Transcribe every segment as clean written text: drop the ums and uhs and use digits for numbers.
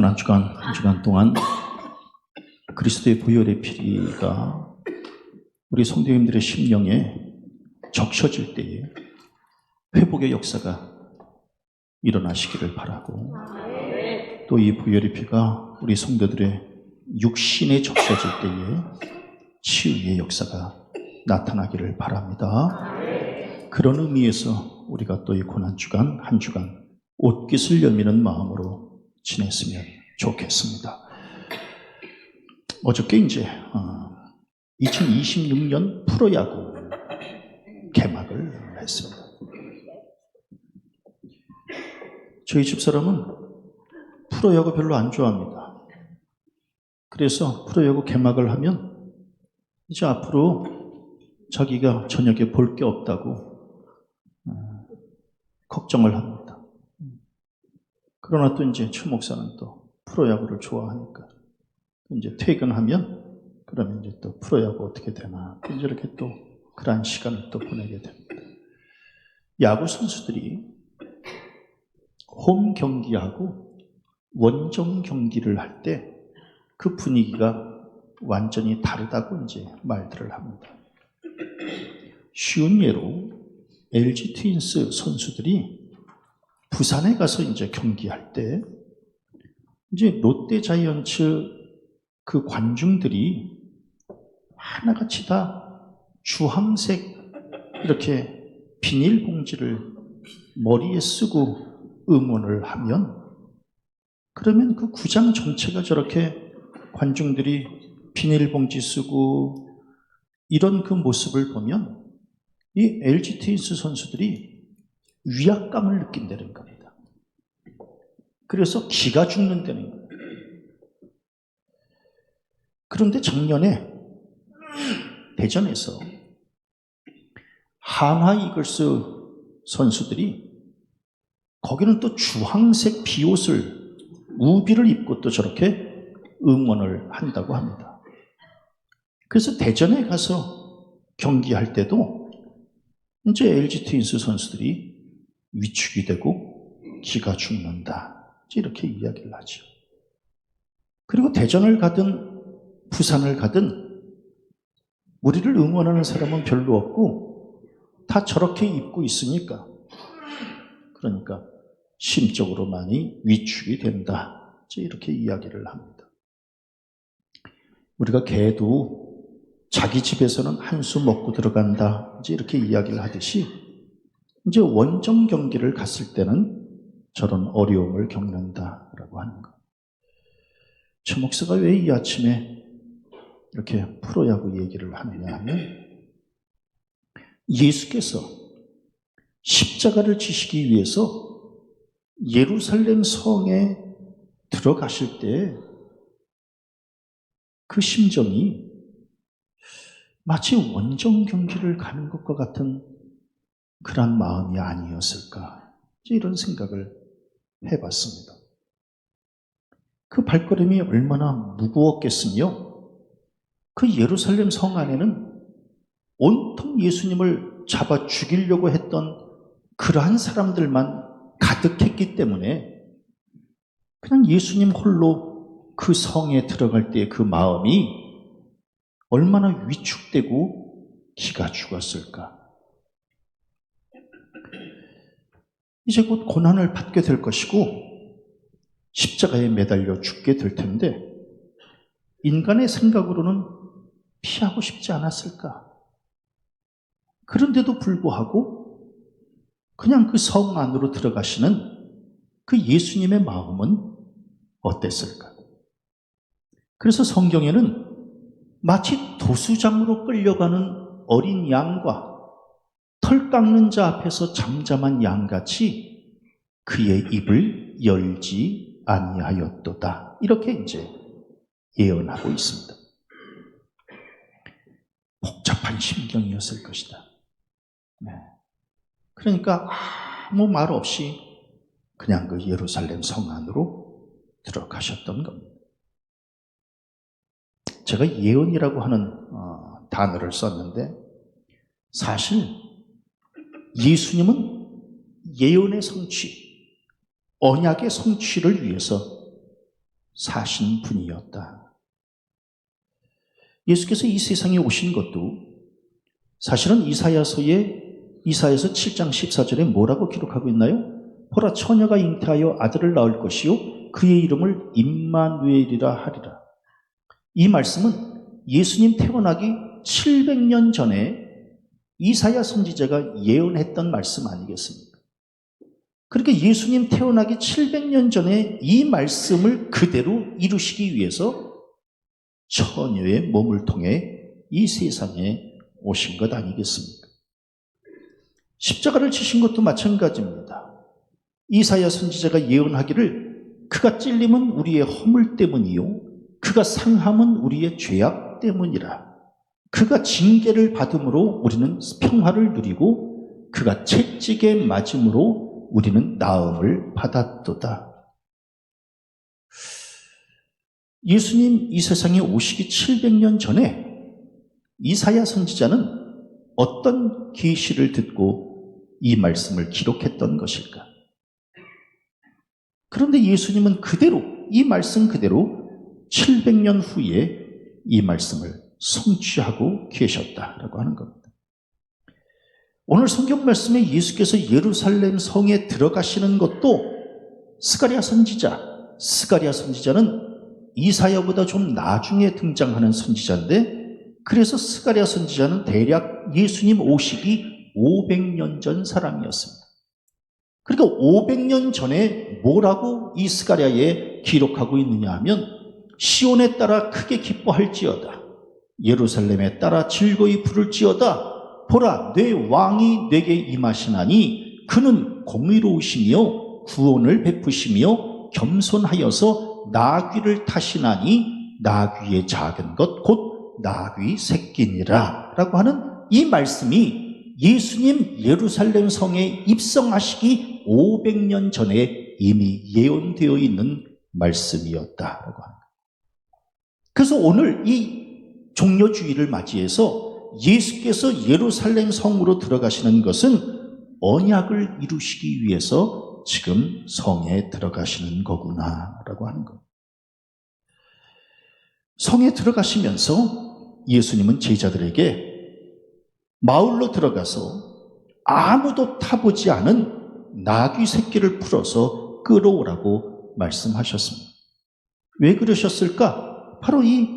고난주간 한 주간 동안 그리스도의 보혈의 피가 우리 성도님들의 심령에 적셔질 때에 회복의 역사가 일어나시기를 바라고, 또 이 보혈의 피가 우리 성도들의 육신에 적셔질 때에 치유의 역사가 나타나기를 바랍니다. 그런 의미에서 우리가 또 이 고난주간 한 주간 옷깃을 여미는 마음으로 지냈으면 좋겠습니다. 어저께 이제 2026년 프로야구 개막을 했습니다. 저희 집사람은 프로야구 별로 안 좋아합니다. 그래서 프로야구 개막을 하면 이제 앞으로 자기가 저녁에 볼 게 없다고 걱정을 합니다. 그러나 또 이제 최 목사는 또 프로야구를 좋아하니까 이제 퇴근하면 그러면 이제 또 프로야구 어떻게 되나 이제 이렇게 또 그런 시간을 또 보내게 됩니다. 야구 선수들이 홈 경기하고 원정 경기를 할 때 그 분위기가 완전히 다르다고 이제 말들을 합니다. 쉬운 예로 LG 트윈스 선수들이 부산에 가서 이제 경기할 때 이제 롯데 자이언츠 그 관중들이 하나같이 다 주황색 이렇게 비닐봉지를 머리에 쓰고 응원을 하면, 그러면 그 구장 전체가 저렇게 관중들이 비닐봉지 쓰고 이런 그 모습을 보면 이 LG 트윈스 선수들이 위압감을 느낀다는 겁니다. 그래서 기가 죽는다는 거예요. 그런데 작년에 대전에서 한화 이글스 선수들이 거기는 또 주황색 비옷을 우비를 입고 또 저렇게 응원을 한다고 합니다. 그래서 대전에 가서 경기할 때도 이제 LG 트윈스 선수들이 위축이 되고 기가 죽는다, 이렇게 이야기를 하죠. 그리고 대전을 가든 부산을 가든 우리를 응원하는 사람은 별로 없고 다 저렇게 입고 있으니까, 그러니까 심적으로 많이 위축이 된다, 이렇게 이야기를 합니다. 우리가 개도 자기 집에서는 한수 먹고 들어간다, 이렇게 이야기를 하듯이 이제 원정 경기를 갔을 때는 저런 어려움을 겪는다라고 하는 것. 최 목사가 왜 이 아침에 이렇게 프로야구 얘기를 하느냐 하면, 예수께서 십자가를 지시기 위해서 예루살렘 성에 들어가실 때 그 심정이 마치 원정 경기를 가는 것과 같은 그런 마음이 아니었을까, 이런 생각을 해봤습니다. 그 발걸음이 얼마나 무거웠겠으며, 그 예루살렘 성 안에는 온통 예수님을 잡아 죽이려고 했던 그러한 사람들만 가득했기 때문에 그냥 예수님 홀로 그 성에 들어갈 때 그 마음이 얼마나 위축되고 기가 죽었을까. 이제 곧 고난을 받게 될 것이고 십자가에 매달려 죽게 될 텐데, 인간의 생각으로는 피하고 싶지 않았을까. 그런데도 불구하고 그냥 그 성 안으로 들어가시는 그 예수님의 마음은 어땠을까. 그래서 성경에는 마치 도수장으로 끌려가는 어린 양과 털 깎는 자 앞에서 잠잠한 양같이 그의 입을 열지 아니하였도다, 이렇게 이제 예언하고 있습니다. 복잡한 심경이었을 것이다. 네. 그러니까 아무 말 없이 그냥 그 예루살렘 성 안으로 들어가셨던 겁니다. 제가 예언이라고 하는 단어를 썼는데, 사실 예수님은 예언의 성취, 언약의 성취를 위해서 사신 분이었다. 예수께서 이 세상에 오신 것도 사실은 이사야서 7장 14절에 뭐라고 기록하고 있나요? 보라, 처녀가 잉태하여 아들을 낳을 것이요 그의 이름을 임마누엘이라 하리라. 이 말씀은 예수님 태어나기 700년 전에 이사야 선지자가 예언했던 말씀 아니겠습니까? 그러니까 예수님 태어나기 700년 전에 이 말씀을 그대로 이루시기 위해서 처녀의 몸을 통해 이 세상에 오신 것 아니겠습니까? 십자가를 지신 것도 마찬가지입니다. 이사야 선지자가 예언하기를 그가 찔림은 우리의 허물 때문이요 그가 상함은 우리의 죄악 때문이라. 그가 징계를 받음으로 우리는 평화를 누리고 그가 채찍에 맞음으로 우리는 나음을 받았도다. 예수님 이 세상에 오시기 700년 전에 이사야 선지자는 어떤 계시를 듣고 이 말씀을 기록했던 것일까? 그런데 예수님은 그대로 이 말씀 그대로 700년 후에 이 말씀을 성취하고 계셨다라고 하는 겁니다. 오늘 성경 말씀에 예수께서 예루살렘 성에 들어가시는 것도 스가랴 선지자는 이사야보다 좀 나중에 등장하는 선지자인데, 그래서 스가랴 선지자는 대략 예수님 오시기 500년 전 사람이었습니다. 그러니까 500년 전에 뭐라고 이 스가랴에 기록하고 있느냐 하면, 시온에 따라 크게 기뻐할지어다, 예루살렘에 따라 즐거이 부를지어다, 보라 내 왕이 내게 임하시나니 그는 공의로우시며 구원을 베푸시며 겸손하여서 나귀를 타시나니 나귀의 작은 것 곧 나귀 새끼니라 라고 하는 이 말씀이 예수님 예루살렘 성에 입성하시기 500년 전에 이미 예언되어 있는 말씀이었다라고 합니다. 그래서 오늘 이 종려주의를 맞이해서 예수께서 예루살렘 성으로 들어가시는 것은 언약을 이루시기 위해서 지금 성에 들어가시는 거구나라고 하는 겁니다. 성에 들어가시면서 예수님은 제자들에게 마을로 들어가서 아무도 타보지 않은 나귀 새끼를 풀어서 끌어오라고 말씀하셨습니다. 왜 그러셨을까? 바로 이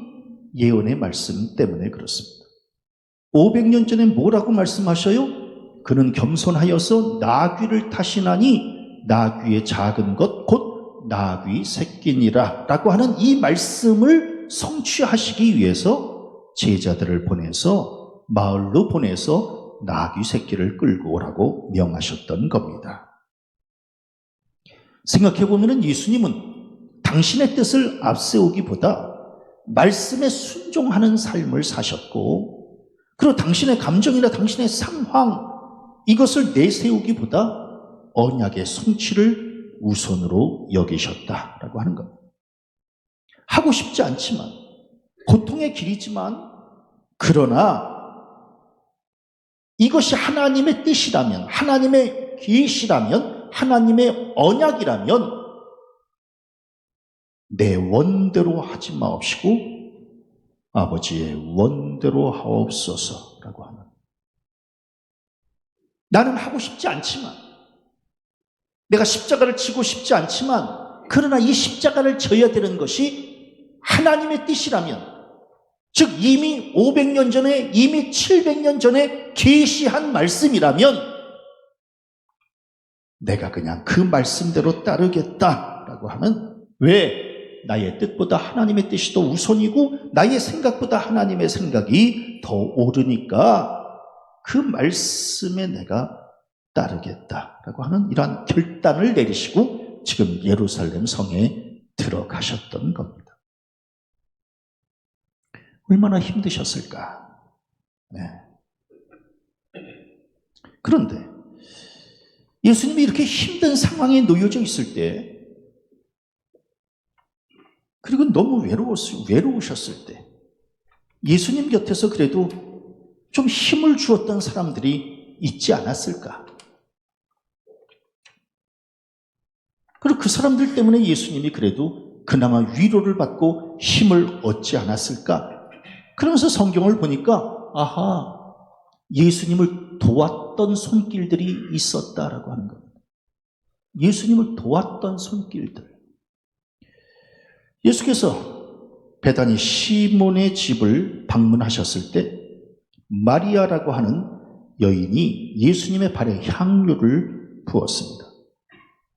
예언의 말씀 때문에 그렇습니다. 500년 전에 뭐라고 말씀하셔요? 그는 겸손하여서 나귀를 타시나니 나귀의 작은 것 곧 나귀 새끼니라 라고 하는 이 말씀을 성취하시기 위해서 제자들을 보내서 마을로 보내서 나귀 새끼를 끌고 오라고 명하셨던 겁니다. 생각해보면 예수님은 당신의 뜻을 앞세우기보다 말씀에 순종하는 삶을 사셨고, 그리고 당신의 감정이나 당신의 상황 이것을 내세우기보다 언약의 성취를 우선으로 여기셨다라고 하는 겁니다. 하고 싶지 않지만, 고통의 길이지만, 그러나 이것이 하나님의 뜻이라면, 하나님의 계시라면, 하나님의 언약이라면 내 원대로 하지 마옵시고 아버지의 원대로 하옵소서라고 하는, 나는 하고 싶지 않지만, 내가 십자가를 지고 싶지 않지만, 그러나 이 십자가를 져야 되는 것이 하나님의 뜻이라면, 즉 이미 500년 전에, 이미 700년 전에 계시한 말씀이라면 내가 그냥 그 말씀대로 따르겠다라고 하는, 왜? 나의 뜻보다 하나님의 뜻이 더 우선이고 나의 생각보다 하나님의 생각이 더 옳으니까 그 말씀에 내가 따르겠다라고 하는 이러한 결단을 내리시고 지금 예루살렘 성에 들어가셨던 겁니다. 얼마나 힘드셨을까? 네. 그런데 예수님이 이렇게 힘든 상황에 놓여져 있을 때, 그리고 너무 외로우셨을 때 예수님 곁에서 그래도 좀 힘을 주었던 사람들이 있지 않았을까? 그리고 그 사람들 때문에 예수님이 그래도 그나마 위로를 받고 힘을 얻지 않았을까? 그러면서 성경을 보니까 아하, 예수님을 도왔던 손길들이 있었다라고 하는 겁니다. 예수님을 도왔던 손길들. 예수께서 베다니 시몬의 집을 방문하셨을 때 마리아라고 하는 여인이 예수님의 발에 향유를 부었습니다.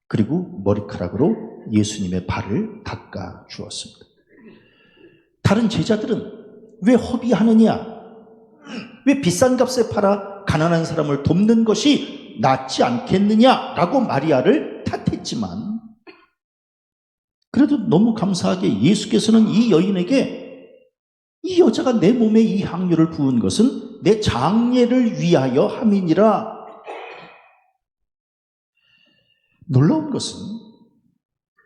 그리고 머리카락으로 예수님의 발을 닦아 주었습니다. 다른 제자들은 왜 허비하느냐? 왜 비싼 값에 팔아 가난한 사람을 돕는 것이 낫지 않겠느냐라고 마리아를 탓했지만, 그래도 너무 감사하게 예수께서는 이 여인에게 이 여자가 내 몸에 이 향유를 부은 것은 내 장례를 위하여 함이니라. 놀라운 것은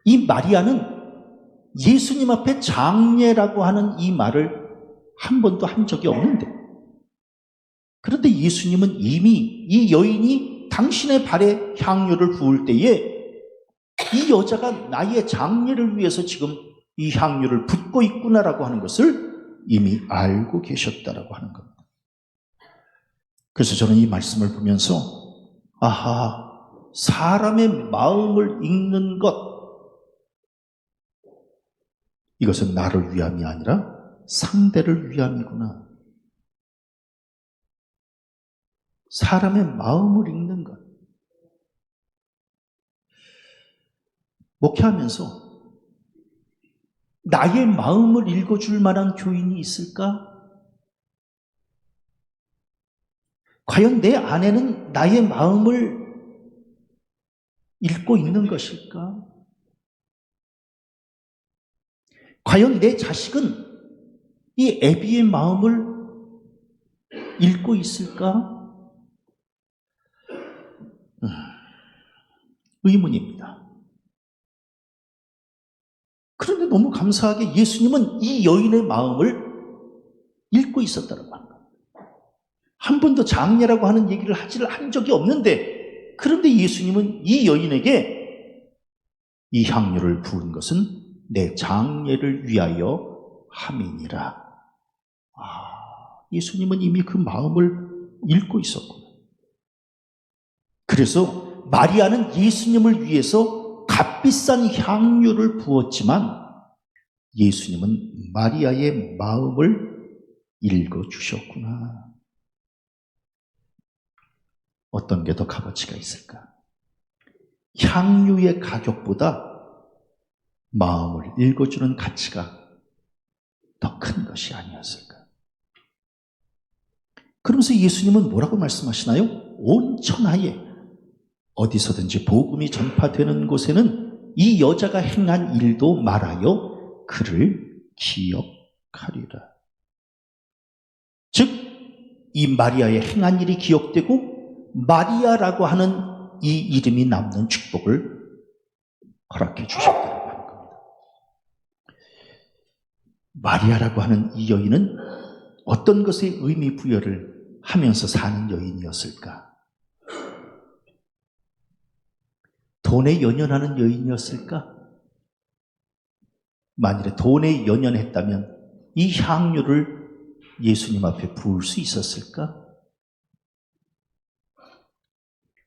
이 마리아는 예수님 앞에 장례라고 하는 이 말을 한 번도 한 적이 없는데, 그런데 예수님은 이미 이 여인이 당신의 발에 향유를 부을 때에 이 여자가 나의 장례를 위해서 지금 이 향유를 붓고 있구나라고 하는 것을 이미 알고 계셨다라고 하는 겁니다. 그래서 저는 이 말씀을 보면서 아하, 사람의 마음을 읽는 것, 이것은 나를 위함이 아니라 상대를 위함이구나. 사람의 마음을 읽는 것. 목회하면서 나의 마음을 읽어줄 만한 교인이 있을까? 과연 내 아내는 나의 마음을 읽고 있는 것일까? 과연 내 자식은 이 애비의 마음을 읽고 있을까? 의문입니다. 그런데 너무 감사하게 예수님은 이 여인의 마음을 읽고 있었다고 합니다. 한 번도 장례라고 하는 얘기를 한 적이 없는데, 그런데 예수님은 이 여인에게 이 향유를 부은 것은 내 장례를 위하여 함이니라. 예수님은 이미 그 마음을 읽고 있었구나. 그래서 마리아는 예수님을 위해서 값비싼 향유를 부었지만 예수님은 마리아의 마음을 읽어주셨구나. 어떤 게 더 값어치가 있을까? 향유의 가격보다 마음을 읽어주는 가치가 더 큰 것이 아니었을까? 그러면서 예수님은 뭐라고 말씀하시나요? 온 천하에 어디서든지 복음이 전파되는 곳에는 이 여자가 행한 일도 말하여 그를 기억하리라. 즉, 이 마리아의 행한 일이 기억되고 마리아라고 하는 이 이름이 남는 축복을 허락해 주셨다고 하는 겁니다. 마리아라고 하는 이 여인은 어떤 것에 의미 부여를 하면서 사는 여인이었을까? 돈에 연연하는 여인이었을까? 만일에 돈에 연연했다면 이 향유를 예수님 앞에 부을 수 있었을까?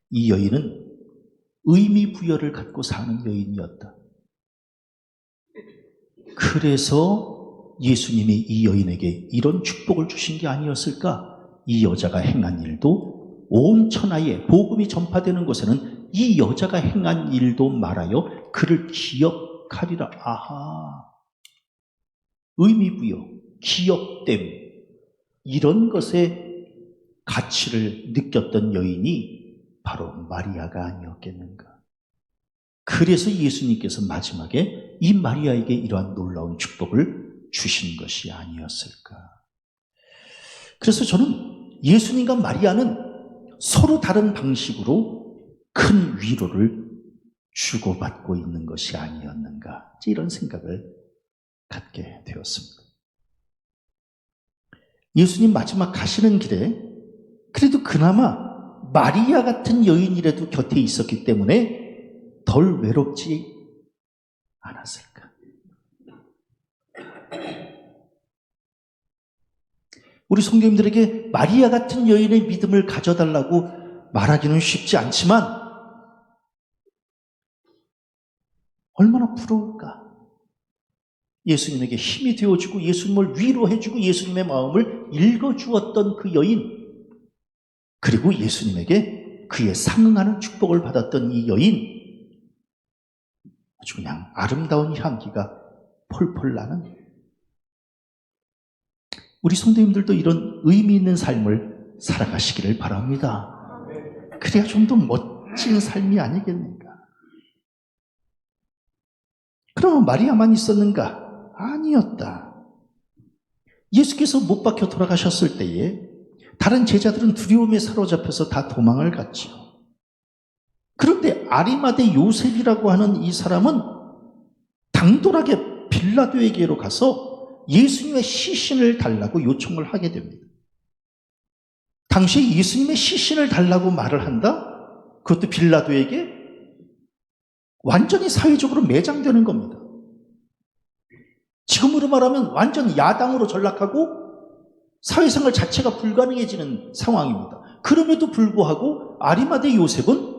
이 여인은 의미 부여를 갖고 사는 여인이었다. 그래서 예수님이 이 여인에게 이런 축복을 주신 게 아니었을까? 이 여자가 행한 일도 온 천하에 복음이 전파되는 곳에는 이 여자가 행한 일도 말하여 그를 기억하리라. 아하, 의미 부여, 기억됨, 이런 것에 가치를 느꼈던 여인이 바로 마리아가 아니었겠는가. 그래서 예수님께서 마지막에 이 마리아에게 이러한 놀라운 축복을 주신 것이 아니었을까. 그래서 저는 예수님과 마리아는 서로 다른 방식으로 큰 위로를 주고받고 있는 것이 아니었는가, 이런 생각을 갖게 되었습니다. 예수님 마지막 가시는 길에 그래도 그나마 마리아 같은 여인이라도 곁에 있었기 때문에 덜 외롭지 않았을까. 우리 성도님들에게 마리아 같은 여인의 믿음을 가져달라고 말하기는 쉽지 않지만 얼마나 부러울까. 예수님에게 힘이 되어주고 예수님을 위로해주고 예수님의 마음을 읽어주었던 그 여인, 그리고 예수님에게 그에 상응하는 축복을 받았던 이 여인, 아주 그냥 아름다운 향기가 폴폴 나는, 우리 성도님들도 이런 의미 있는 삶을 살아가시기를 바랍니다. 그래야 좀 더 멋진 삶이 아니겠는가. 그러면 마리아만 있었는가? 아니었다. 예수께서 못 박혀 돌아가셨을 때에 다른 제자들은 두려움에 사로잡혀서 다 도망을 갔지요. 그런데 아리마대 요셉이라고 하는 이 사람은 당돌하게 빌라도에게로 가서 예수님의 시신을 달라고 요청을 하게 됩니다. 당시에 예수님의 시신을 달라고 말을 한다? 그것도 빌라도에게 완전히 사회적으로 매장되는 겁니다. 지금으로 말하면 완전 야당으로 전락하고 사회생활 자체가 불가능해지는 상황입니다. 그럼에도 불구하고 아리마대 요셉은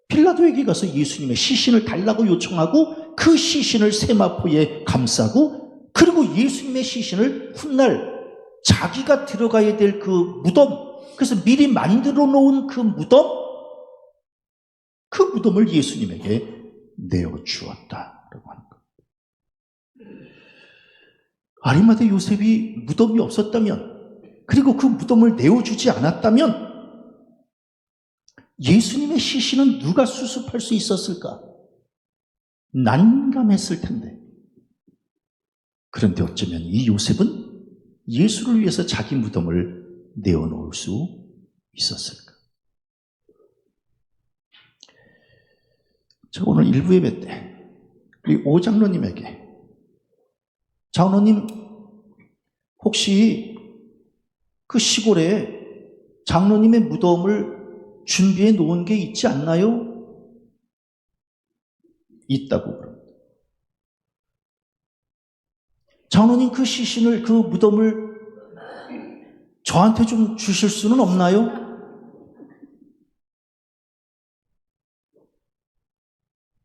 빌라도에게 가서 예수님의 시신을 달라고 요청하고 그 시신을 세마포에 감싸고, 그리고 예수님의 시신을 훗날 자기가 들어가야 될 그 무덤, 그래서 미리 만들어 놓은 그 무덤을 예수님에게 내어주었다라고 하는 것. 아리마대 요셉이 무덤이 없었다면, 그리고 그 무덤을 내어주지 않았다면 예수님의 시신은 누가 수습할 수 있었을까? 난감했을 텐데. 그런데 어쩌면 이 요셉은 예수를 위해서 자기 무덤을 내어놓을 수 있었을까? 제가 오늘 일부 예배 때 우리 오 장로님에게, 장로님 혹시 그 시골에 장로님의 무덤을 준비해 놓은 게 있지 않나요? 있다고 그럽니다. 장로님 그 시신을, 그 무덤을 저한테 좀 주실 수는 없나요?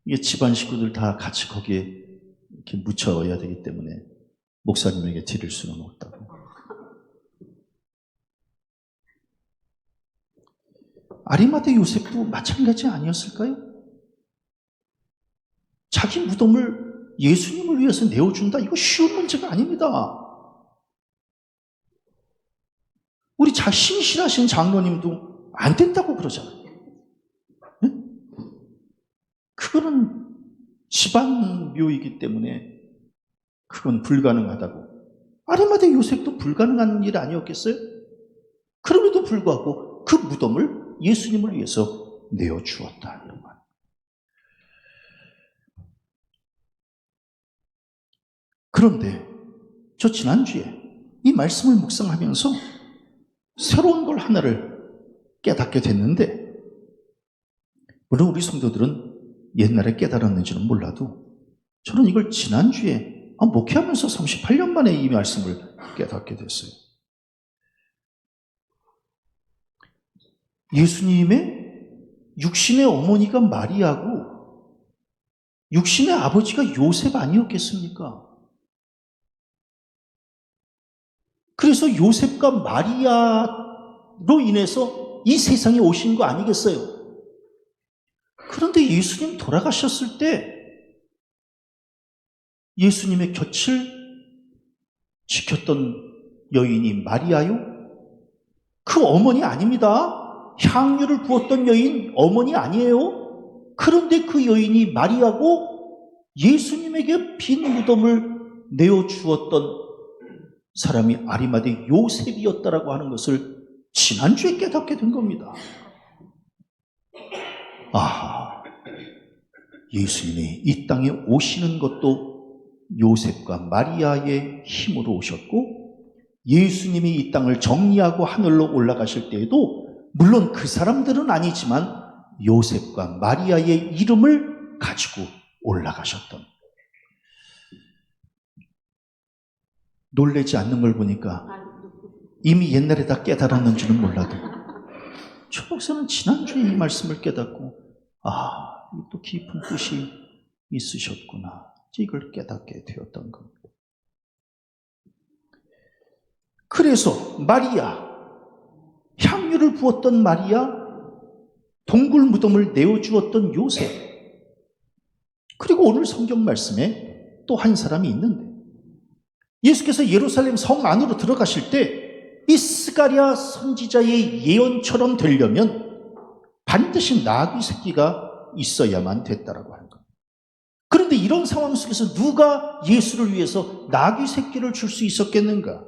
이게 집안 식구들 다 같이 거기에 이렇게 묻혀야 되기 때문에 목사님에게 드릴 수는 없다고. 아리마대 요셉도 마찬가지 아니었을까요? 자기 무덤을 예수님을 위해서 내어준다? 이거 쉬운 문제가 아닙니다. 우리 신실하신 장로님도 안 된다고 그러잖아요. 네? 그거는 집안 묘이기 때문에 그건 불가능하다고. 아리마대 요셉도 불가능한 일 아니었겠어요? 그럼에도 불구하고 그 무덤을 예수님을 위해서 내어주었다. 이런 말. 그런데 저 지난주에 이 말씀을 묵상하면서 새로운 걸 하나를 깨닫게 됐는데, 물론 우리 성도들은 옛날에 깨달았는지는 몰라도 저는 이걸 지난주에 목회하면서 38년 만에 이 말씀을 깨닫게 됐어요. 예수님의 육신의 어머니가 마리아고 육신의 아버지가 요셉 아니었겠습니까? 그래서 요셉과 마리아로 인해서 이 세상에 오신 거 아니겠어요? 그런데 예수님 돌아가셨을 때 예수님의 곁을 지켰던 여인이 마리아요? 그 어머니 아닙니다. 향유를 부었던 여인 어머니 아니에요. 그런데 그 여인이 마리아고 예수님에게 빈 무덤을 내어주었던 사람이 아리마대 요셉이었다라고 하는 것을 지난주에 깨닫게 된 겁니다. 아, 예수님이 이 땅에 오시는 것도 요셉과 마리아의 힘으로 오셨고, 예수님이 이 땅을 정리하고 하늘로 올라가실 때에도 물론 그 사람들은 아니지만 요셉과 마리아의 이름을 가지고 올라가셨던, 놀라지 않는 걸 보니까 이미 옛날에 다 깨달았는지는 몰라도 최 목사는 지난주에 이 말씀을 깨닫고 또 깊은 뜻이 있으셨구나. 이걸 깨닫게 되었던 겁니다. 그래서 마리아, 향유를 부었던 마리아, 동굴 무덤을 내어주었던 요셉, 그리고 오늘 성경 말씀에 또 한 사람이 있는데, 예수께서 예루살렘 성 안으로 들어가실 때 이 스가랴 선지자의 예언처럼 되려면 반드시 나귀 새끼가 있어야만 됐다라고 하는 겁니다. 그런데 이런 상황 속에서 누가 예수를 위해서 나귀 새끼를 줄 수 있었겠는가?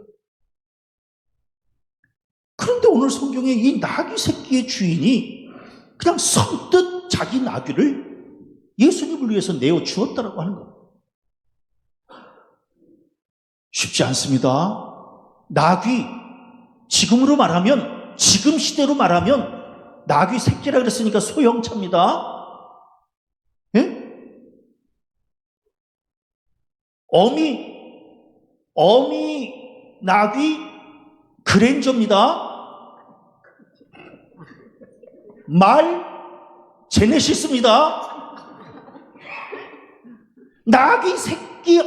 그런데 오늘 성경에 이 나귀 새끼의 주인이 그냥 선뜻 자기 나귀를 예수님을 위해서 내어 주었다라고 하는 겁니다. 쉽지 않습니다. 나귀, 지금으로 말하면, 지금 시대로 말하면 나귀 새끼라 그랬으니까 소형차입니다. 예? 어미 나귀 그랜저입니다. 말 제네시스입니다. 나귀 새끼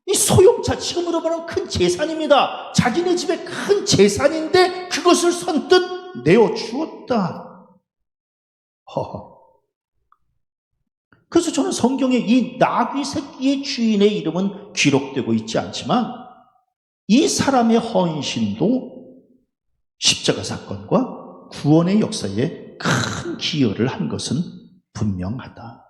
이 소형차, 지금으로 말하면 큰 재산입니다. 자기네 집에 큰 재산인데 그것을 선뜻 내어주었다. 그래서 저는 성경에 이 나귀 새끼의 주인의 이름은 기록되고 있지 않지만 이 사람의 헌신도 십자가 사건과 구원의 역사에 큰 기여를 한 것은 분명하다.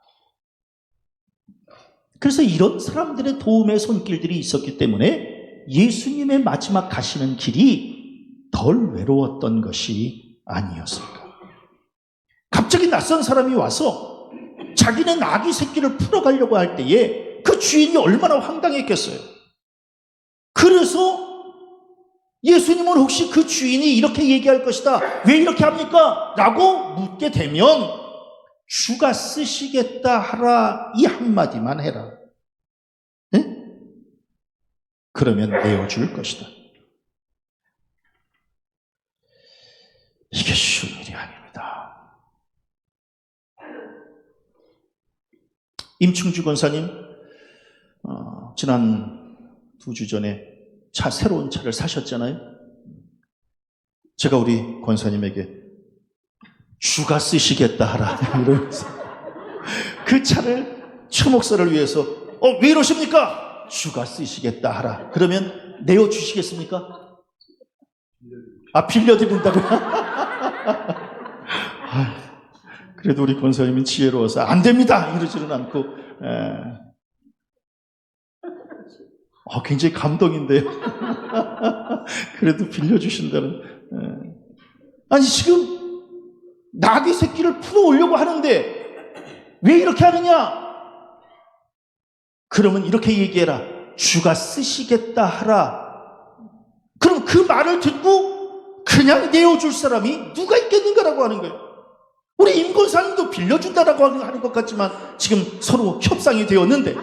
그래서 이런 사람들의 도움의 손길들이 있었기 때문에 예수님의 마지막 가시는 길이 덜 외로웠던 것이 아니었을까. 갑자기 낯선 사람이 와서 자기네 나귀 새끼를 풀어가려고 할 때에 그 주인이 얼마나 황당했겠어요. 그래서 예수님은 혹시 그 주인이 이렇게 얘기할 것이다, 왜 이렇게 합니까? 라고 묻게 되면 주가 쓰시겠다 하라, 이 한마디만 해라. 네? 그러면 내어줄 것이다. 이게 쉬운 일이 아닙니다. 임충주 권사님, 지난 2주 전에 새로운 차를 사셨잖아요. 제가 우리 권사님에게 주가 쓰시겠다 하라 이러면서 그 차를 최 목사를 위해서 왜 이러십니까? 주가 쓰시겠다 하라. 그러면 내어주시겠습니까? 빌려드린다고요? 그래도 우리 권사님은 지혜로워서 안 됩니다 이러지는 않고 굉장히 감동인데요. 그래도 빌려주신다는. 아니 지금 나귀 새끼를 풀어오려고 하는데 왜 이렇게 하느냐? 그러면 이렇게 얘기해라. 주가 쓰시겠다 하라. 그럼 그 말을 듣고 그냥 내어줄 사람이 누가 있겠는가라고 하는 거예요. 우리 임 권사님도 빌려준다라고 하는 것 같지만 지금 서로 협상이 되었는데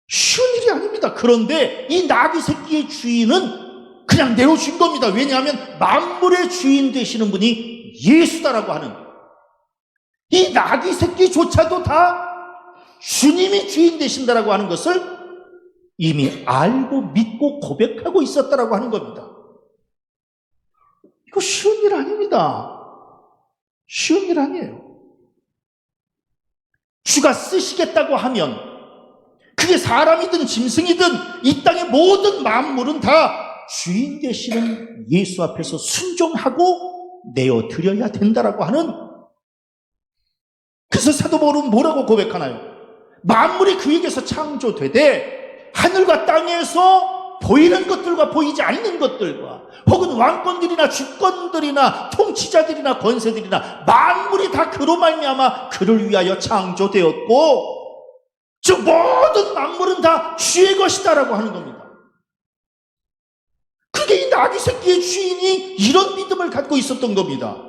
쉬운 일이 아닙니다. 그런데 이 나귀 새끼의 주인은 그냥 내어준 겁니다. 왜냐하면 만물의 주인 되시는 분이 예수다라고 하는, 이 나귀 새끼조차도 다 주님이 주인 되신다라고 하는 것을 이미 알고 믿고 고백하고 있었다라고 하는 겁니다. 이거 쉬운 일 아닙니다. 쉬운 일 아니에요. 주가 쓰시겠다고 하면 그게 사람이든 짐승이든 이 땅의 모든 만물은 다 주인 되시는 예수 앞에서 순종하고 내어드려야 된다라고 하는. 그래서 사도 바울은 뭐라고 고백하나요? 만물이 그에게서 창조되되 하늘과 땅에서 보이는 것들과 보이지 않는 것들과 혹은 왕권들이나 주권들이나 통치자들이나 권세들이나 만물이 다 그로 말미암아 그를 위하여 창조되었고 즉 모든 만물은 다 주의 것이다라고 하는 겁니다. 그게 이 나귀 새끼의 주인이 이런 믿음을 갖고 있었던 겁니다.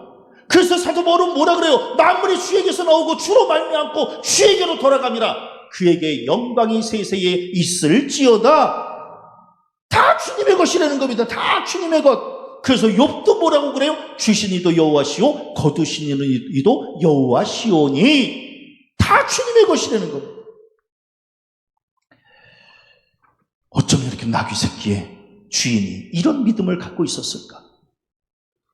그래서 사도 바울은 뭐라 그래요? 만물이 주에게서 나오고 주로 말미암고 주에게로 돌아갑니다. 그에게 영광이 세세에 있을지어다. 다 주님의 것이라는 겁니다. 다 주님의 것. 그래서 욥도 뭐라고 그래요? 주신 이도 여호와시오 거두신 이도 여호와시오니. 다 주님의 것이라는 겁니다. 어쩌면 이렇게 나귀 새끼의 주인이 이런 믿음을 갖고 있었을까?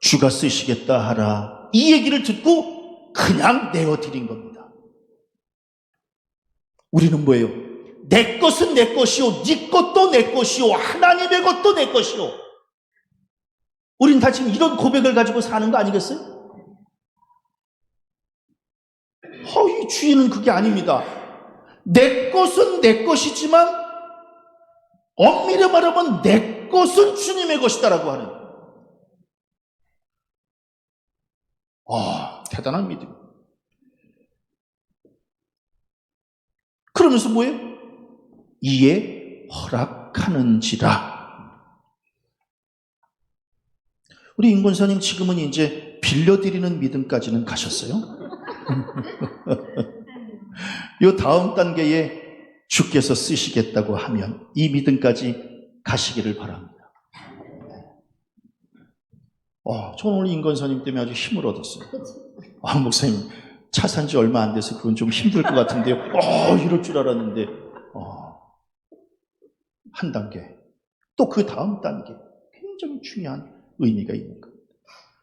주가 쓰시겠다 하라, 이 얘기를 듣고 그냥 내어드린 겁니다. 우리는 뭐예요? 내 것은 내 것이요, 네 것도 내 것이요, 하나님의 것도 내 것이요. 우린 다 지금 이런 고백을 가지고 사는 거 아니겠어요? 이 주인은 그게 아닙니다. 내 것은 내 것이지만 엄밀히 말하면 내 것은 주님의 것이다라고 하는, 대단한 믿음. 그러면서 뭐예요? 이에 허락하는지라. 우리 임권사님 지금은 이제 빌려드리는 믿음까지는 가셨어요. 이 다음 단계에 주께서 쓰시겠다고 하면 이 믿음까지 가시기를 바랍니다. 저는 오늘 임권사님 때문에 아주 힘을 얻었어요. 목사님 차 산 지 얼마 안 돼서 그건 좀 힘들 것 같은데요. 이럴 줄 알았는데 한 단계, 또 그 다음 단계, 굉장히 중요한 의미가 있는 겁니다.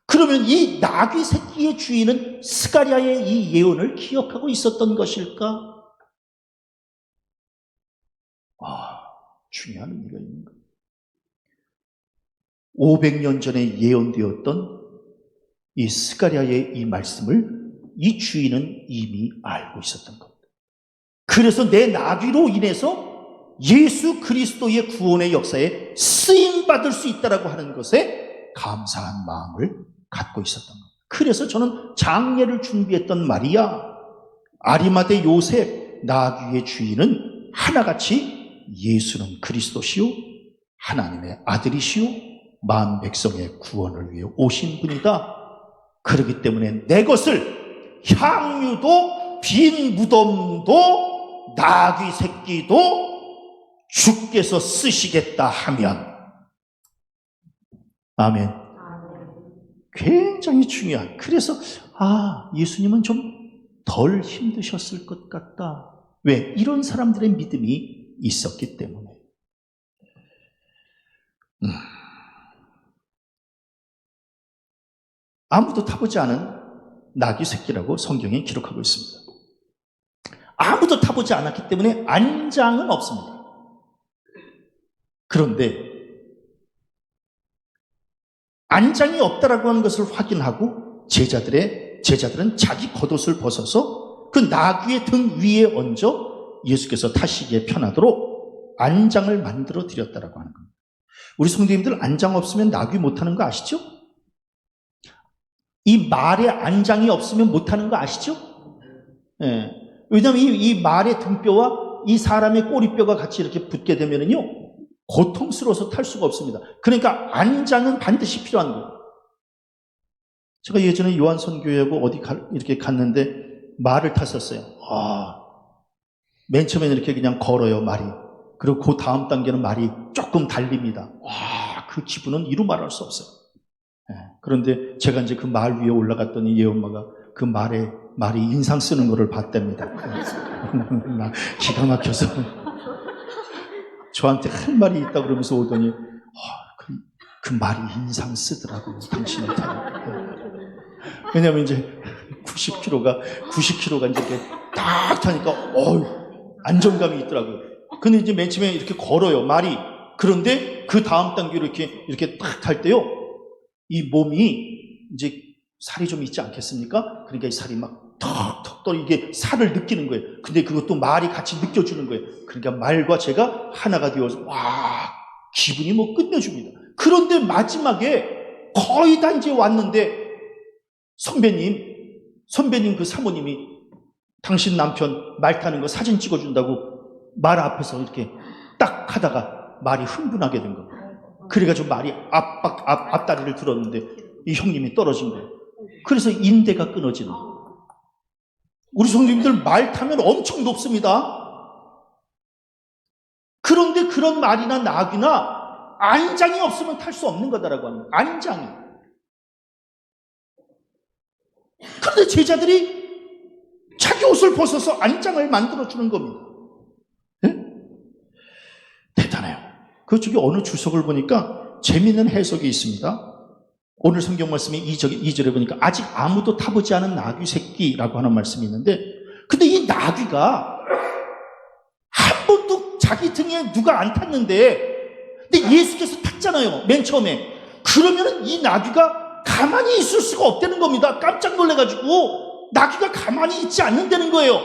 그러면 이 나귀 새끼의 주인은 스가랴의 이 예언을 기억하고 있었던 것일까? 중요한 의미가 있는 겁니다. 500년 전에 예언되었던 이 스가랴의 이 말씀을 이 주인은 이미 알고 있었던 겁니다. 그래서 내 나귀로 인해서 예수 그리스도의 구원의 역사에 쓰임받을 수 있다고 하는 것에 감사한 마음을 갖고 있었던 겁니다. 그래서 저는 장례를 준비했던 마리아, 아리마대 요셉, 나귀의 주인은 하나같이 예수는 그리스도시요 하나님의 아들이시요 만 백성의 구원을 위해 오신 분이다. 그렇기 때문에 내 것을, 향유도 빈 무덤도 나귀 새끼도 주께서 쓰시겠다 하면, 아멘. 굉장히 중요한. 그래서 예수님은 좀 덜 힘드셨을 것 같다. 왜? 이런 사람들의 믿음이 있었기 때문에. 아무도 타보지 않은 나귀 새끼라고 성경에 기록하고 있습니다. 아무도 타보지 않았기 때문에 안장은 없습니다. 그런데 안장이 없다라고 하는 것을 확인하고 제자들은 자기 겉옷을 벗어서 그 나귀의 등 위에 얹어 예수께서 타시기에 편하도록 안장을 만들어 드렸다라고 하는 겁니다. 우리 성도님들 안장 없으면 나귀 못 타는 거 아시죠? 이 말에 안장이 없으면 못 타는 거 아시죠? 예. 왜냐하면 이 말의 등뼈와 이 사람의 꼬리뼈가 같이 이렇게 붙게 되면은요, 고통스러워서 탈 수가 없습니다. 그러니까 안장은 반드시 필요한 거예요. 제가 예전에 요한선교회하고 어디 이렇게 갔는데 말을 탔었어요. 맨 처음에는 이렇게 그냥 걸어요, 말이. 그리고 그 다음 단계는 말이 조금 달립니다. 그 기분은 이루 말할 수 없어요. 그런데 제가 이제 그 말 위에 올라갔더니 얘 엄마가 그 말이 인상 쓰는 거를 봤답니다. 기가 막혀서 저한테 할 말이 있다 그러면서 오더니 그 말이 인상 쓰더라고요. 당신한테. 왜냐하면 이제 90kg가 이제 이렇게 딱 타니까 안정감이 있더라고요. 근데 이제 맨 처음에 이렇게 걸어요, 말이. 그런데 그 다음 단계로 이렇게 딱 탈 때요, 이 몸이 이제 살이 좀 있지 않겠습니까? 그러니까 이 살이 막 턱턱 떨어, 이게 살을 느끼는 거예요. 근데 그것도 말이 같이 느껴주는 거예요. 그러니까 말과 제가 하나가 되어서 기분이 뭐 끝내줍니다. 그런데 마지막에 거의 다 이제 왔는데 선배님 그 사모님이 당신 남편 말 타는 거 사진 찍어준다고 말 앞에서 이렇게 딱 하다가 말이 흥분하게 된 겁니다. 그래가지고 말이 앞다리를 들었는데 이 형님이 떨어진 거예요. 그래서 인대가 끊어지는 거예요. 우리 성도님들 말 타면 엄청 높습니다. 그런 말이나 나귀나 안장이 없으면 탈 수 없는 거다라고 합니다. 안장이. 그런데 제자들이 자기 옷을 벗어서 안장을 만들어주는 겁니다. 네? 대단해요. 그 저기 어느 주석을 보니까 재미있는 해석이 있습니다. 오늘 성경 말씀이 2절에 보니까 아직 아무도 타보지 않은 나귀 새끼라고 하는 말씀이 있는데, 근데 이 나귀가 한 번도 자기 등에 누가 안 탔는데, 근데 예수께서 탔잖아요, 맨 처음에. 그러면 이 나귀가 가만히 있을 수가 없다는 겁니다. 깜짝 놀래가지고 나귀가 가만히 있지 않는다는 거예요.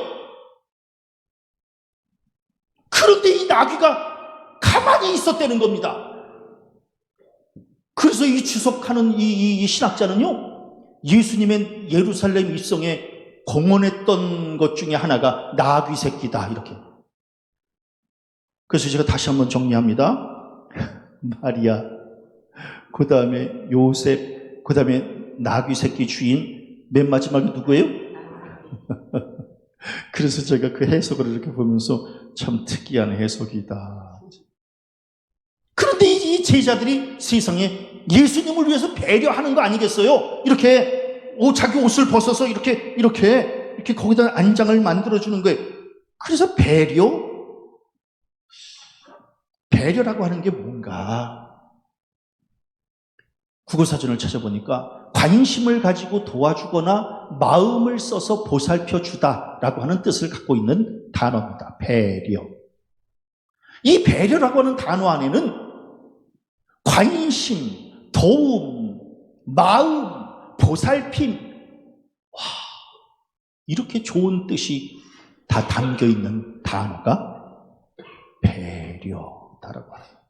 그런데 이 나귀가 가만히 있었다는 겁니다. 그래서 이 주석하는 이 신학자는요, 예수님의 예루살렘 입성에 공헌했던 것 중에 하나가 나귀 새끼다, 이렇게. 그래서 제가 다시 한번 정리합니다. 마리아, 그 다음에 요셉, 그 다음에 나귀 새끼 주인, 맨 마지막에 누구예요? 그래서 제가 그 해석을 이렇게 보면서 참 특이한 해석이다. 그런데 이 제자들이 세상에 예수님을 위해서 배려하는 거 아니겠어요? 이렇게 자기 옷을 벗어서 이렇게 거기다 안장을 만들어주는 거예요. 그래서 배려라고 하는 게 뭔가? 국어사전을 찾아보니까 관심을 가지고 도와주거나 마음을 써서 보살펴주다라고 하는 뜻을 갖고 있는 단어입니다. 배려. 이 배려라고 하는 단어 안에는 관심, 도움, 마음, 보살핌, 이렇게 좋은 뜻이 다 담겨 있는 단어가 배려다라고 합니다.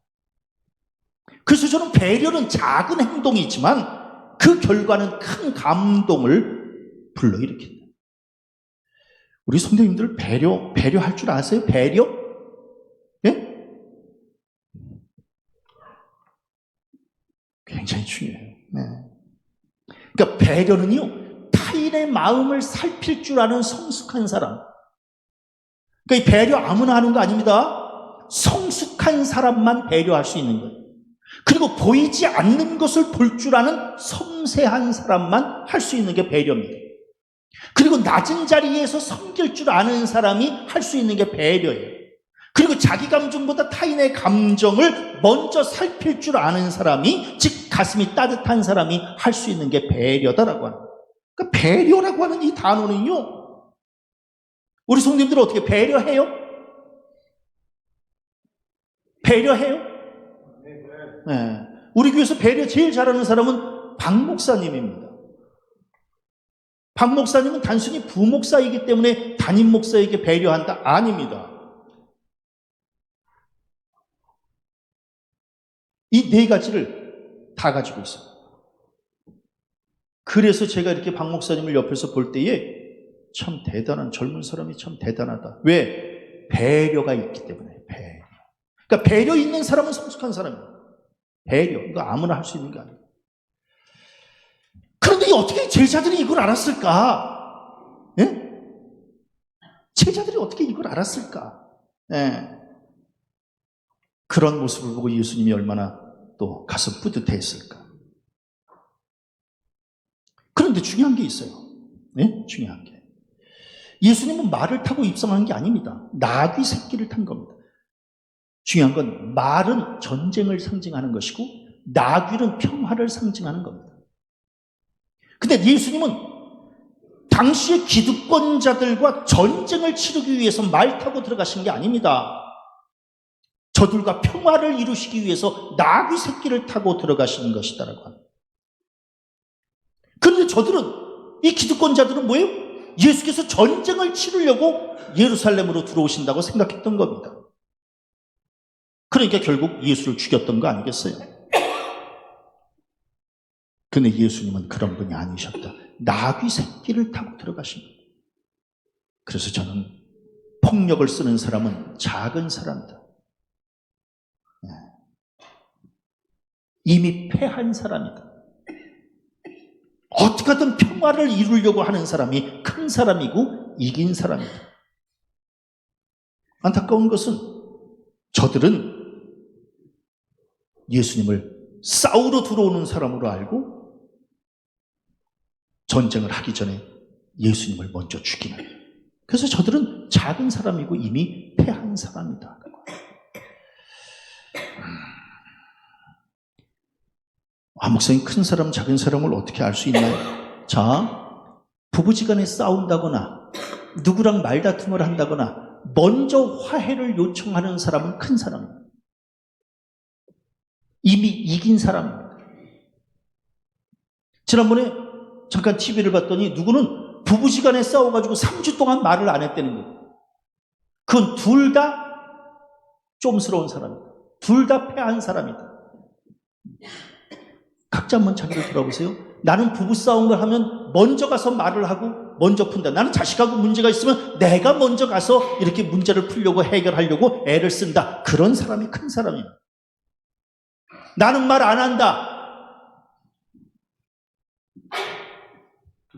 그래서 저는 배려는 작은 행동이지만 그 결과는 큰 감동을 불러일으킨다. 우리 성도님들 배려할 줄 아세요? 배려? 예? 굉장히 중요해요. 네. 그러니까 배려는요, 타인의 마음을 살필 줄 아는 성숙한 사람. 그러니까 이 배려 아무나 하는 거 아닙니다. 성숙한 사람만 배려할 수 있는 거예요. 그리고 보이지 않는 것을 볼 줄 아는 섬세한 사람만 할 수 있는 게 배려입니다. 그리고 낮은 자리에서 섬길 줄 아는 사람이 할 수 있는 게 배려예요. 그리고 자기 감정보다 타인의 감정을 먼저 살필 줄 아는 사람이, 즉 가슴이 따뜻한 사람이 할 수 있는 게 배려다라고 하는 거예요. 그러니까 배려라고 하는 이 단어는요, 우리 성도님들 어떻게 배려해요? 배려해요? 네. 우리 교회에서 배려 제일 잘하는 사람은 박 목사님입니다. 박 목사님은 단순히 부목사이기 때문에 담임 목사에게 배려한다? 아닙니다. 이 네 가지를 다 가지고 있어요. 그래서 제가 이렇게 박 목사님을 옆에서 볼 때에 참 대단한 젊은 사람이 참 대단하다. 왜? 배려가 있기 때문에. 배려. 그러니까 배려 있는 사람은 성숙한 사람이에요. 배려. 이거 아무나 할 수 있는 게 아니에요. 그런데 어떻게 제자들이 이걸 알았을까? 예? 제자들이 어떻게 이걸 알았을까? 예. 그런 모습을 보고 예수님이 얼마나 또 가슴 뿌듯해했을까? 그런데 중요한 게 있어요. 네? 중요한 게. 예수님은 말을 타고 입성한 게 아닙니다. 나귀 새끼를 탄 겁니다. 중요한 건 말은 전쟁을 상징하는 것이고 나귀는 평화를 상징하는 겁니다. 근데 예수님은 당시의 기득권자들과 전쟁을 치르기 위해서 말 타고 들어가신 게 아닙니다. 저들과 평화를 이루시기 위해서 나귀 새끼를 타고 들어가시는 것이다라고 합니다. 그런데 이 기득권자들은 뭐예요? 예수께서 전쟁을 치르려고 예루살렘으로 들어오신다고 생각했던 겁니다. 그러니까 결국 예수를 죽였던 거 아니겠어요? 근데 예수님은 그런 분이 아니셨다. 나귀 새끼를 타고 들어가신 거예요. 그래서 저는 폭력을 쓰는 사람은 작은 사람이다. 이미 패한 사람이다. 어떻게든 평화를 이루려고 하는 사람이 큰 사람이고 이긴 사람이다. 안타까운 것은 저들은 예수님을 싸우러 들어오는 사람으로 알고 전쟁을 하기 전에 예수님을 먼저 죽이는. 그래서 저들은 작은 사람이고 이미 패한 사람이다. 목사님, 큰 사람, 작은 사람을 어떻게 알 수 있나요? 자, 부부지간에 싸운다거나 누구랑 말다툼을 한다거나 먼저 화해를 요청하는 사람은 큰 사람입니다. 이미 이긴 사람입니다. 지난번에 잠깐 TV를 봤더니 누구는 부부지간에 싸워가지고 3주 동안 말을 안 했다는 거예요. 그건 둘 다 좀스러운 사람이다. 둘 다 패한 사람이다. 각자 한번 자기를 돌아보세요. 나는 부부싸움을 하면 먼저 가서 말을 하고 먼저 푼다. 나는 자식하고 문제가 있으면 내가 먼저 가서 이렇게 문제를 풀려고 해결하려고 애를 쓴다. 그런 사람이 큰 사람입니다. 나는 말 안 한다.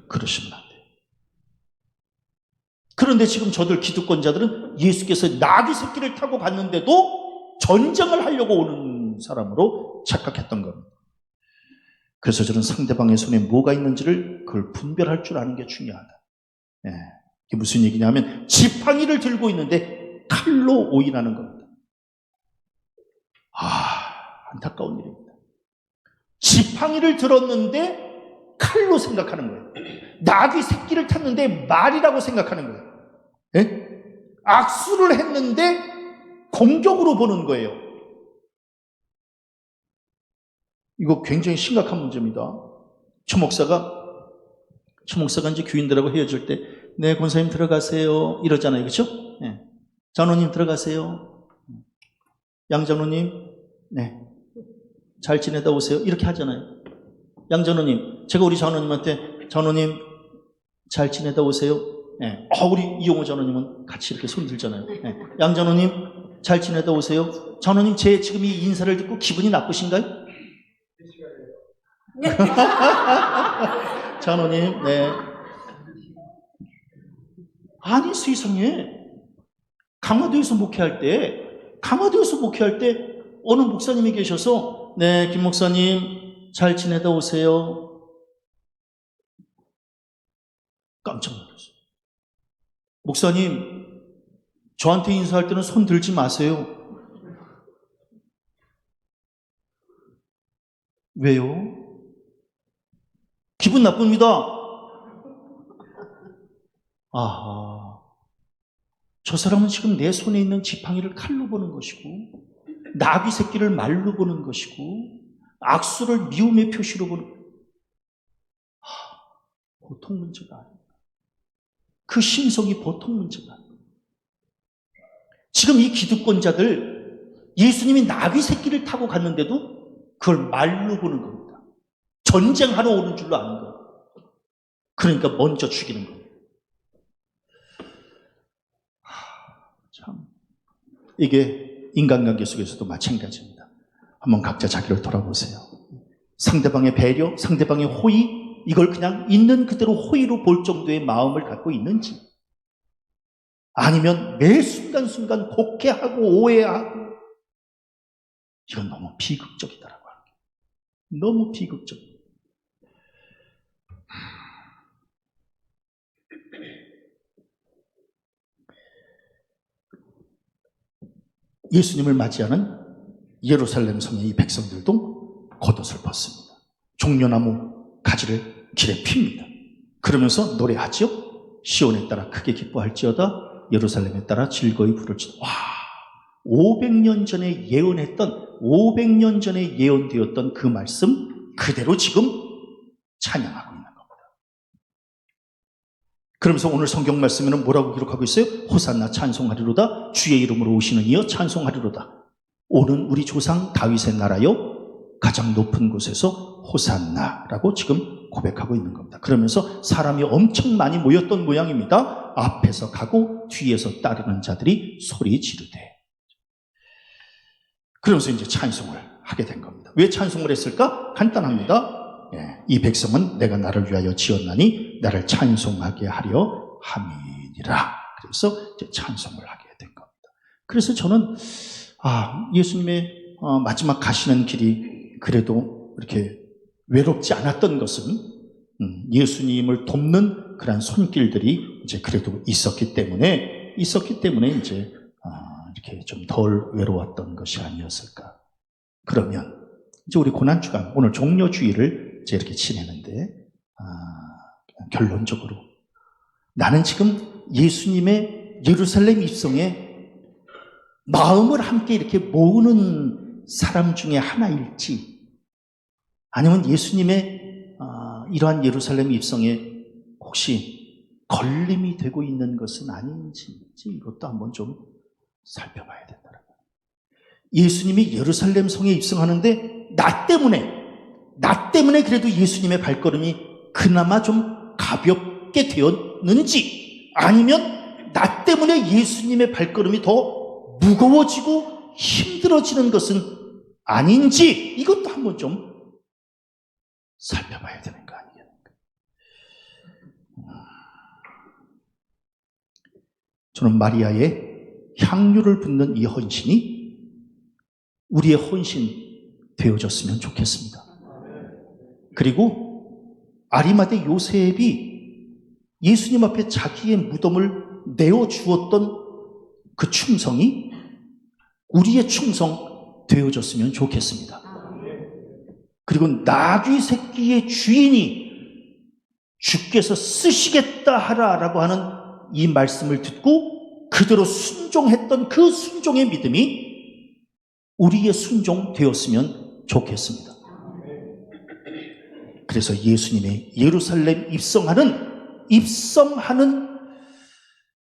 그러시면 안 돼요. 그런데 지금 저들 기득권자들은 예수께서 나귀 새끼를 타고 갔는데도 전쟁을 하려고 오는 사람으로 착각했던 겁니다. 그래서 저는 상대방의 손에 뭐가 있는지를 그걸 분별할 줄 아는 게 중요하다. 이게 무슨 얘기냐면 지팡이를 들고 있는데 칼로 오인하는 겁니다. 안타까운 일입니다. 지팡이를 들었는데 칼로 생각하는 거예요. 나귀 새끼를 탔는데 말이라고 생각하는 거예요. 악수를 했는데 공격으로 보는 거예요. 이거 굉장히 심각한 문제입니다. 최 목사가 이제 교인들하고 헤어질 때, 네, 권사님 들어가세요. 이러잖아요. 그렇죠? 네. 장로님 들어가세요. 양 장로님, 네. 잘 지내다 오세요. 이렇게 하잖아요. 양 장로님, 제가 우리 장로님한테, 장로님 잘 지내다 오세요. 네. 우리 이용호 장로님은 같이 이렇게 손 들잖아요. 네. 양 장로님 잘 지내다 오세요. 장로님, 제 지금 이 인사를 듣고 기분이 나쁘신가요? 장로님, 네. 아니, 세상에. 강화도에서 목회할 때 어느 목사님이 계셔서, 네, 김 목사님 잘 지내다 오세요. 깜짝 놀랐어요. 목사님, 저한테 인사할 때는 손 들지 마세요. 왜요? 기분 나쁩니다. 저 사람은 지금 내 손에 있는 지팡이를 칼로 보는 것이고, 나귀 새끼를 말로 보는 것이고, 악수를 미움의 표시로 보는, 보통 문제가 아닙니다. 그 심성이 보통 문제가 아닙니다. 지금 이 기득권자들, 예수님이 나귀 새끼를 타고 갔는데도 그걸 말로 보는 겁니다. 전쟁하러 오는 줄로 아는 거예요. 그러니까 먼저 죽이는 거예요. 참, 이게 인간관계 속에서도 마찬가지입니다. 한번 각자 자기를 돌아보세요. 상대방의 배려, 상대방의 호의, 이걸 그냥 있는 그대로 호의로 볼 정도의 마음을 갖고 있는지, 아니면 매 순간순간 곡해하고 오해하고, 이건 너무 비극적이다라고 합니다. 너무 비극적. 예수님을 맞이하는 예루살렘 성의 이 백성들도 겉옷을 벗습니다. 종려나무 가지를 길에 핍니다. 그러면서 노래하죠. 시온에 따라 크게 기뻐할지어다, 예루살렘에 따라 즐거이 부를지어다. 500년 전에 예언했던, 500년 전에 예언되었던 그 말씀 그대로 지금 찬양하고 있는 겁니다. 그러면서 오늘 성경 말씀에는 뭐라고 기록하고 있어요? 호산나 찬송하리로다, 주의 이름으로 오시는 이여 찬송하리로다. 오는 우리 조상 다윗의 나라여 가장 높은 곳에서 호산나라고 지금 고백하고 있는 겁니다. 그러면서 사람이 엄청 많이 모였던 모양입니다. 앞에서 가고 뒤에서 따르는 자들이 소리 지르되. 그러면서 이제 찬송을 하게 된 겁니다. 왜 찬송을 했을까? 간단합니다. 이 백성은 내가 나를 위하여 지었나니 나를 찬송하게 하려 함이니라. 그래서 이제 찬송을 하게 된 겁니다. 그래서 저는 예수님의 마지막 가시는 길이 그래도 이렇게 외롭지 않았던 것은 예수님을 돕는 그런 손길들이 이제 그래도 있었기 때문에 이제 이렇게 좀 덜 외로웠던 것이 아니었을까. 그러면 이제 우리 고난주간 오늘 종료주일을 이제 이렇게 지내는데 결론적으로 나는 지금 예수님의 예루살렘 입성에 마음을 함께 이렇게 모으는 사람 중에 하나일지, 아니면 예수님의 이러한 예루살렘 입성에 혹시 걸림이 되고 있는 것은 아닌지, 이것도 한번 좀 살펴봐야 된다는 거예요. 예수님이 예루살렘 성에 입성하는데 나 때문에 그래도 예수님의 발걸음이 그나마 좀 가볍게 되었는지, 아니면 나 때문에 예수님의 발걸음이 더 무거워지고 힘들어지는 것은 아닌지, 이것도 한번 좀 살펴봐야 되는 거 아니겠습니까? 저는 마리아의 향유를 붓는 이 헌신이 우리의 헌신 되어졌으면 좋겠습니다. 그리고 아리마대 요셉이 예수님 앞에 자기의 무덤을 내어주었던 그 충성이 우리의 충성 되어졌으면 좋겠습니다. 그리고 나귀 새끼의 주인이 주께서 쓰시겠다 하라라고 하는 이 말씀을 듣고 그대로 순종했던 그 순종의 믿음이 우리의 순종 되었으면 좋겠습니다. 그래서 예수님의 예루살렘 입성하는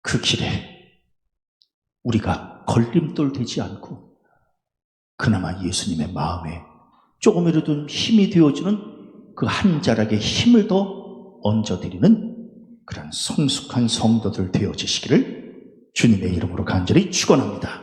그 길에 우리가 걸림돌 되지 않고 그나마 예수님의 마음에 조금이라도 힘이 되어주는 그 한 자락의 힘을 더 얹어드리는 그런 성숙한 성도들 되어지시기를 주님의 이름으로 간절히 축원합니다.